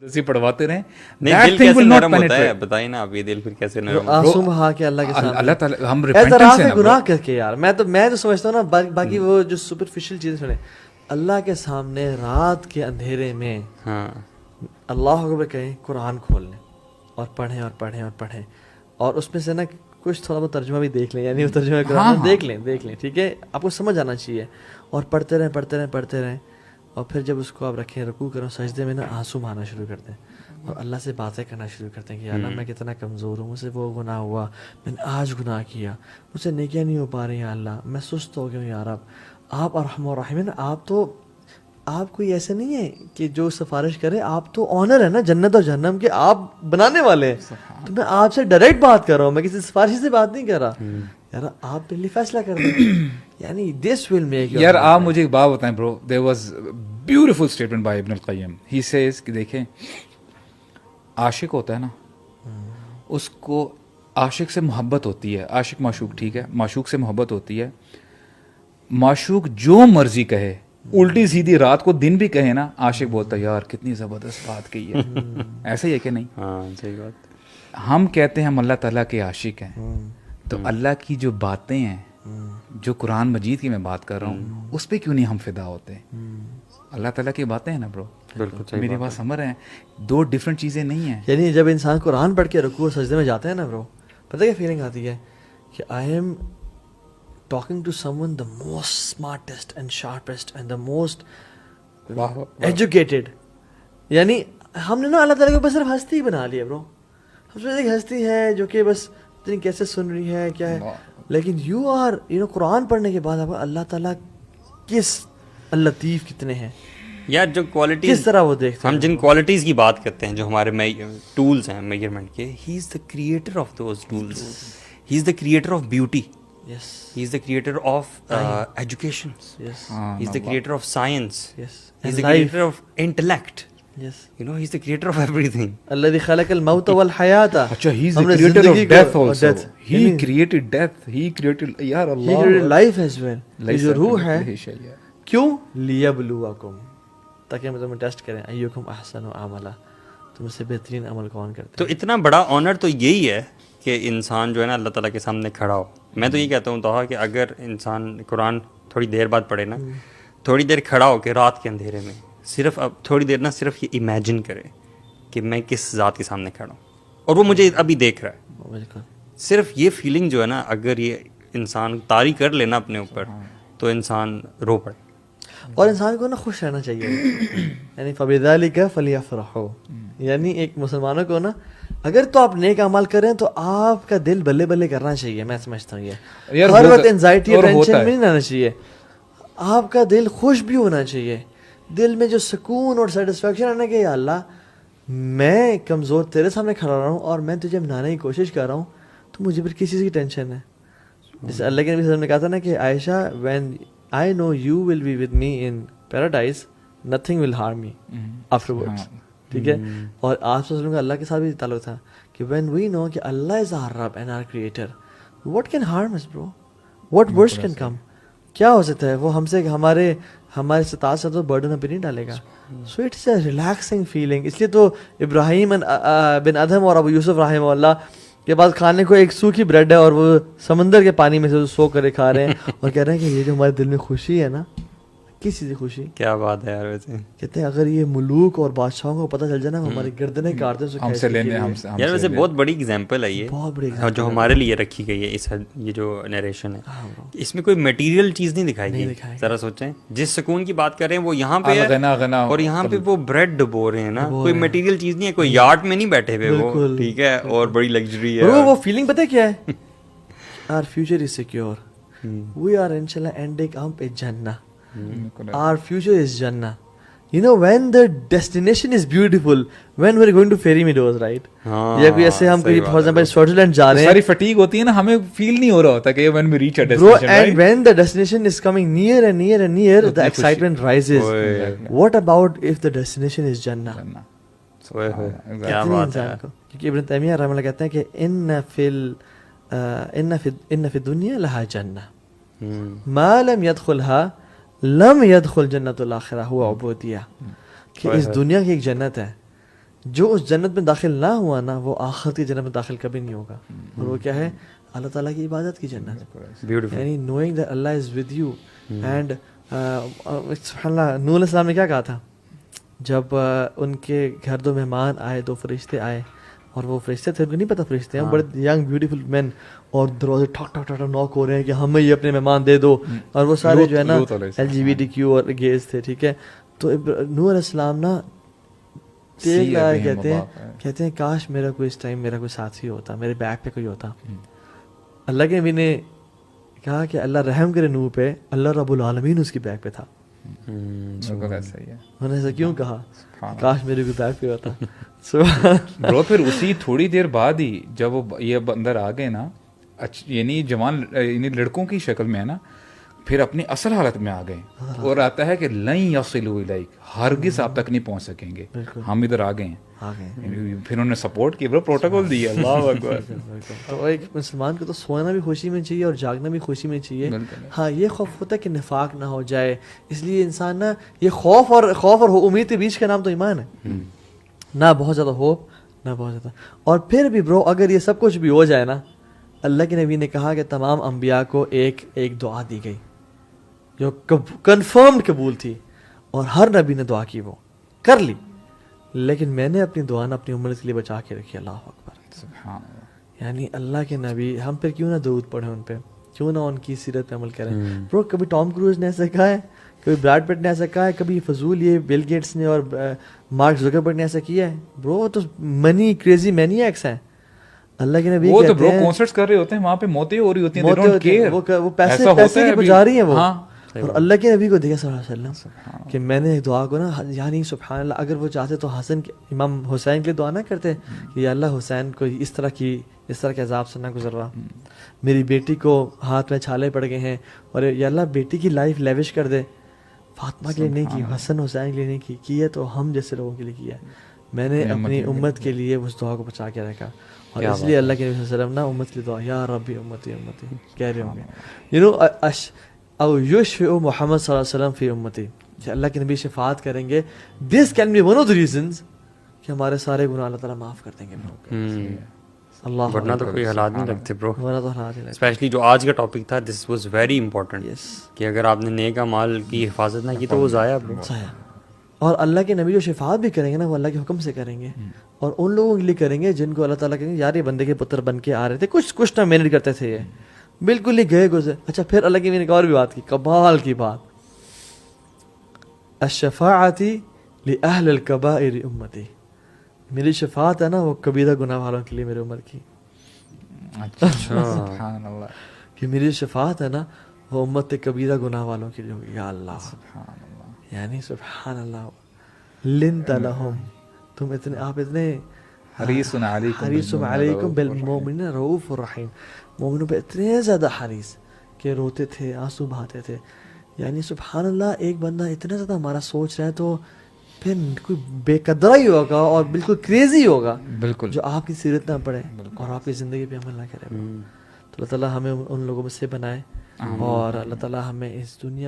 اسی پڑھواتے رہیں. نہیں دل کیسے نرم ہوتا ہے بتائیں نا آپ, یہ دل پھر کیسے نرم آنسو بہا کے اللہ کے سامنے اللہ تعالیٰ ہم اعتراف گناہ کر کے یار. میں تو سمجھتا ہوں نا باقی وہ جو سپرفیشل چیزیں سنیں, اللہ کے سامنے رات کے اندھیرے میں ہاں اللہ اکبر کہیں, قرآن کھول لیں اور پڑھیں اور پڑھیں اور پڑھیں, اور اس میں سے نا کچھ تھوڑا بہت ترجمہ بھی دیکھ لیں, یعنی وہ ترجمہ قرآن دیکھ لیں ٹھیک ہے, آپ کو سمجھ آنا چاہیے, اور پڑھتے رہیں, اور پھر جب اس کو آپ رکھیں رکوع کریں سجدے میں نا آنسو بہانا شروع کر دیں اور اللہ سے باتیں کرنا شروع کرتے ہیں کہ اللہ میں کتنا کمزور ہوں, مجھ سے وہ گناہ ہوا, میں نے آج گناہ کیا, مجھ سے نیکیاں نہیں ہو پا رہی ہیں اللہ, میں سست ہو گیا ہوں یار. آپ ارحم الراحمین, آپ کوئی ایسے نہیں ہے کہ جو سفارش کرے, آپ تو آنر ہے نا جنت اور جہنم کے, آپ بنانے والے ہیں, تو میں آپ سے ڈائریکٹ بات کر رہا ہوں, میں کسی سفارشی سے بات نہیں کر رہا یار, آپ میرے لیے فیصلہ کر دیں, یعنی دس ول میک یار. آپ مجھے ایک بات بتائیں برو, there was beautiful statement by ابن القیم. ہی سیز کہ دیکھیں عاشق ہوتا ہے نا, اس کو عاشق سے محبت ہوتی ہے, عاشق معشوق ٹھیک ہے, معشوق سے محبت ہوتی ہے, معشوق جو مرضی کہے, الٹی سیدھی رات کو دن بھی کہے نا, عاشق بولتا ہے یار کتنی زبردست بات کہی ہے. ایسا ہی ہے کہ نہیں؟ ہاں صحیح بات. ہم کہتے ہیں ہم اللہ تعالیٰ کے عاشق ہیں, تو اللہ کی جو باتیں ہیں, جو قرآن مجید کی میں بات کر رہا ہوں, اس پہ کیوں نہیں ہم فدا ہوتے؟ اللہ تعالیٰ کی باتیں ہیں نا برو, میری بات سمجھ رہے ہیں, دو ڈفرینٹ چیزیں نہیں ہیں. یعنی جب انسان قرآن پڑھ کے رکوع اور سجدے میں جاتے ہیں نا برو, پتہ کیا فیلنگ آتی ہے کہ I am talking to someone the most smartest and sharpest and the most educated. یعنی ہم نے نا اللہ تعالیٰ کے اوپر صرف ہستی بنا لی ہے برو, ہم سے ایک ہستی ہے جو کہ بس اتنی کیسے سن رہی ہے کیا ہے, لیکن یو آر قرآن پڑھنے کے بعد آپ کو اللہ تعالیٰ کس لطیف کتنے ہیں یار, جو کوالٹیز کس طرح وہ دیکھتے ہیں, ہم جن کوالٹیز کی بات کرتے ہیں جو ہمارے ٹولز ہیں میجرمنٹ کے, he is the creator of those tools, he is the creator of beauty, yes, he is the creator of education, yes, he is the creator of science, yes, he is the creator of intellect, yes, you know, he is the creator of everything. الذي خلق الموت والحیات. اچھا, he is the creator of death also, he created death, he created یار اللہ, he created life as well. یہ جو روح ہے کیوں, لیبلوکم, تاکہ ہم تمہیں ٹیسٹ کریں, ایکم احسن عملا, تم سے بہترین عمل کون کرتے ہیں. تو اتنا بڑا آنر تو یہی ہے کہ انسان جو ہے نا اللہ تعالیٰ کے سامنے کھڑا ہو. میں تو یہ کہتا ہوں تو کہ اگر انسان قرآن تھوڑی دیر بعد پڑھے نا, تھوڑی دیر کھڑا ہو کے رات کے اندھیرے میں, صرف اب تھوڑی دیر نا صرف یہ امیجن کرے کہ میں کس ذات کے سامنے کھڑا ہوں اور وہ مجھے ابھی دیکھ رہا ہے. صرف یہ فیلنگ جو ہے نا, اگر یہ انسان طاری کر لینا اپنے اوپر, تو انسان رو پڑے. اور انسان کو نا خوش رہنا چاہیے, یعنی فَبِذَلِكَ فَلْيَفْرَحُوا, یعنی ایک مسلمانوں کو نا اگر تو آپ نیک عمل کریں تو آپ کا دل بلے بلے کرنا چاہیے. میں سمجھتا ہوں یہ ہر وقت انزائٹی اور ٹینشن میں نہیں رہنا چاہیے, آپ کا دل خوش بھی ہونا چاہیے, دل میں جو سکون اور سیٹسفیکشن ہے نا کہ یا اللہ میں کمزور تیرے سامنے کھڑا رہا ہوں اور میں تجھے منانے کی کوشش کر رہا ہوں, تو مجھے پھر کسی چیز کی ٹینشن ہے. جیسے اللہ کے نبی صلی اللہ علیہ وسلم نے کہا تھا نا کہ عائشہ, when I know you will be with me in paradise, nothing will harm me afterwards. ٹھیک ہے, اور آپ صلی اللہ علیہ وسلم کا اللہ کے ساتھ بھی تعلق تھا کہ when we know کہ اللہ is our Rabb and our creator, what can harm us bro, what worst can come, کیا ہو سکتا ہے وہ ہم سے ہمارے ستاز سے تو برڈن ہم پہ نہیں ڈالے گا. So it's a relaxing feeling. اس لیے تو ابراہیم بن ادہم اور ابو یوسف رحمہ اللہ کے بعد کھانے کو ایک سوکھی بریڈ ہے اور وہ سمندر کے پانی میں سے سو کرے کھا رہے ہیں اور کہہ رہے ہیں کہ یہ جو ہمارے دل میں خوشی ہے نا, کس چیز کی خوشی, کیا بات ہے یار. ویسے کہتے ہیں اگر یہ ملوک اور بادشاہوں کو پتہ چل جائے نا ہماری گردنیں کاٹتے ہیں ہم سے لینے یار. ویسے بہت بڑی ایگزامپل ہے یہ, بہت بڑی جو ہمارے لیے رکھی گئی ہے. اس یہ جو نیریشن ہے اس میں کوئی میٹیریل چیز نہیں دکھائی گئی. ذرا سوچیں, جس سکون کی بات کر رہے ہیں وہ یہاں پہ ہے اور یہاں پہ وہ بریڈ ڈبو رہے ہیں نا, کوئی میٹیریل چیز نہیں ہے, کوئی یارڈ میں نہیں بیٹھے ہوئے وہ, ٹھیک ہے, اور بڑی لگژری ہے. وہ فیلنگ پتہ کیا ہے, our future is secure, we are inshallah ending up in Jannah. Our future is Jannah. You know, when the destination is beautiful, when we're going to fairy meadows, right? یا کوئی ایسے ہم کوئی for example سوئٹزرلینڈ جا رہے ہیں, ساری fatigue ہوتی ہے نا, ہمیں فیل نہیں ہو رہا ہوتا کہ when we reach a bro, destination, and when the destination is coming near and near and near, the excitement rises. What about if the destination is Jannah? کیا بات ہے. کیونکہ ابن تیمیہ رحمہ اللہ کہتے ہیں کہ ان فی الدنیا لہا جنہ ما لم يدخلها لم يدخل جنت الاخرہ ہوا عبودیہ, کہ اس دنیا کی ایک جنت ہے جو اس جنت میں داخل نہ ہوا نا وہ آخرت کی جنت میں داخل کبھی نہیں ہوگا. اور وہ کیا ہے؟ اللہ تعالیٰ کی عبادت کی جنت. بیوٹیفل. یعنی knowing that Allah is with you. And سبحان اللہ, نوح علیہ السلام نے کیا کہا تھا جب ان کے گھر 2 مہمان آئے, 2 فرشتے آئے, اور وہ فرشتے تھے, ان کو نہیں پتا فرشتے ہیں, بڑے ینگ بیوٹیفل مین, اور دروازے ٹھک ٹھک ٹھک نوک ہو رہے ہیں کہ ہمیں یہ اپنے مہمان دے دو, اور وہ سارے جو ہے نا LGBT اور گیز تھے, ٹھیک ہے. تو نوح علیہ السلام نا دیکھ لگا, کہتے ہیں کاش میرا کوئی اس ٹائم میرا کوئی ساتھی ہوتا, میرے بیک پہ کوئی ہوتا. اللہ کے نبی نے کہا کہ اللہ رحم کرے نوح پہ, اللہ رب العالمین اس کی بیک پہ تھا. انہوں نے ایسا کیوں کہا, کاش میرے کوئی بیک پہ ہوتا. برو پھر اسی تھوڑی دیر بعد ہی جب وہ یہ اندر آ گئے نا, یعنی جوان یعنی لڑکوں کی شکل میں ہے نا, پھر اپنی اصل حالت میں آ گئے, اور آتا ہے کہ لن یصلوا الیک, ہرگز آپ تک نہیں پہنچ سکیں گے, ہم ادھر آ گئے ہیں. پھر انہوں نے سپورٹ کیا, پروٹوکول دیا. اللہ اکبر. تو ایک مسلمان کو تو سونا بھی خوشی میں چاہیے اور جاگنا بھی خوشی میں چاہیے. ہاں یہ خوف ہوتا ہے کہ نفاق نہ ہو جائے, اس لیے انسان نا یہ خوف اور امید کے بیچ کا نام تو ایمان ہے. نہ بہت زیادہ ہوپ, نہ بہت زیادہ. اور پھر بھی برو اگر یہ سب کچھ بھی ہو جائے نا, اللہ کے نبی نے کہا کہ تمام انبیاء کو ایک دعا دی گئی جو کنفرمڈ قبول تھی, اور ہر نبی نے دعا کی, وہ کر لی, لیکن میں نے اپنی دعا نا اپنی امت کے لیے بچا کے رکھی. اللہ اکبر. سبحان اللہ. یعنی اللہ کے نبی, ہم پھر کیوں نہ درود پڑھیں ان پہ, کیوں نہ ان کی سیرت پہ عمل کریں. برو کبھی ٹام کروز نے ایسا کہا ہے, کبھی بریڈ پٹ نے ایسا کہا ہے, کبھی فضول یہ بل گیٹس نے اور مارک زکربرگ نے ایسا کیا ہے. برو تو منی کریزی مینیاکس ہیں. اللہ کے نبی وہ تو برو کنسرٹس کر رہے ہوتے ہیں, وہاں پہ موتیں ہو رہی ہوتی ہیں, they don't care. وہ پیسے کے پجاری ہیں وہ. ہاں. اور اللہ کے نبی کو دیکھا صلی اللہ علیہ وسلم کہ میں نے ایک دعا کو نا, یعنی سبحان اللہ, اگر وہ چاہتے تو حسن امام حسین کے لیے دعا نہ کرتے کہ یا اللہ حسین کو اس طرح کے عذاب سے نہ گزروا, میری بیٹی کو ہاتھ میں چھالے پڑ گئے ہیں, اور یا اللہ بیٹی کی لائف لیوش کر دے. فاطمہ کے لیے نہیں کی, حسن حسین کے لیے نہیں کی ہے تو ہم جیسے لوگوں کے لیے کیا. میں نے اپنی امت کے لیے اس دعا کو بچا کے رکھا, اور اس لیے اللہ کے نبی صلی اللہ علیہ وسلم نا امت کی دعا یا ربی امتی امتی کہہ رہے ہوں گے. یو نو او یشفع محمد صلی اللہ علیہ وسلم فی امتی, کہ اللہ کے نبی شفاعت کریں گے. This can be one of the reasons کہ ہمارے سارے گناہ اللہ تعالیٰ معاف کر دیں گے. اللہ, ورنہ تو کوئی حالات نہیں لگتے برو. ورنہ تو حالات نہیں لگتے. اسپیشلی جو آج کا ٹاپک تھا, دس واز ویری امپورٹنٹ, کہ اگر آپ نے نیک اعمال کی حفاظت نہ کی تو وہ ضائع برو. اور اللہ کے نبی جو شفاعت بھی کریں گے نا, وہ اللہ کے حکم سے کریں گے, اور ان لوگوں کے لیے کریں گے جن کو اللہ تعالیٰ کہیں گے یار یہ بندے کے پتر بن کے آ رہے تھے, کچھ نہ محنت کرتے تھے, یہ بالکل ہی گئے گزرے. اچھا پھر اللہ کی میں نے ایک اور بھی بات کی, کمال کی بات, الشفاعتی لأہل الکبائر امتی, میری شفاعت ہے نا وہ کبیرہ گناہ والوں کے لیے میری امت کی. سبحان اللہ. کہ میری شفاعت ہے نا وہ امت کبیرہ گناہ والوں کے لیے ہوگی. یا اللہ, سبحان اللہ. یعنی سبحان اللہ, لنت لہم, تم اتنے, آپ اتنے حریص علیکم بالمؤمنین رؤوف الرحیم, مومنوں پہ اتنے زیادہ حریص کہ روتے تھے, آنسو بہاتے تھے. یعنی سبحان اللہ, ایک بندہ اتنا زیادہ ہمارا سوچ رہا ہے تو پھر کوئی بے قدرہ ہی ہوگا اور بالکل کریزی ہوگا بالکل, جو آپ کی سیرت نہ پڑھے اور آپ کی زندگی پہ عمل نہ کرے. تو اللہ تعالیٰ ہمیں ان لوگوں میں سے بنائے, اور اللہ تعالیٰ ہمیں اس دنیا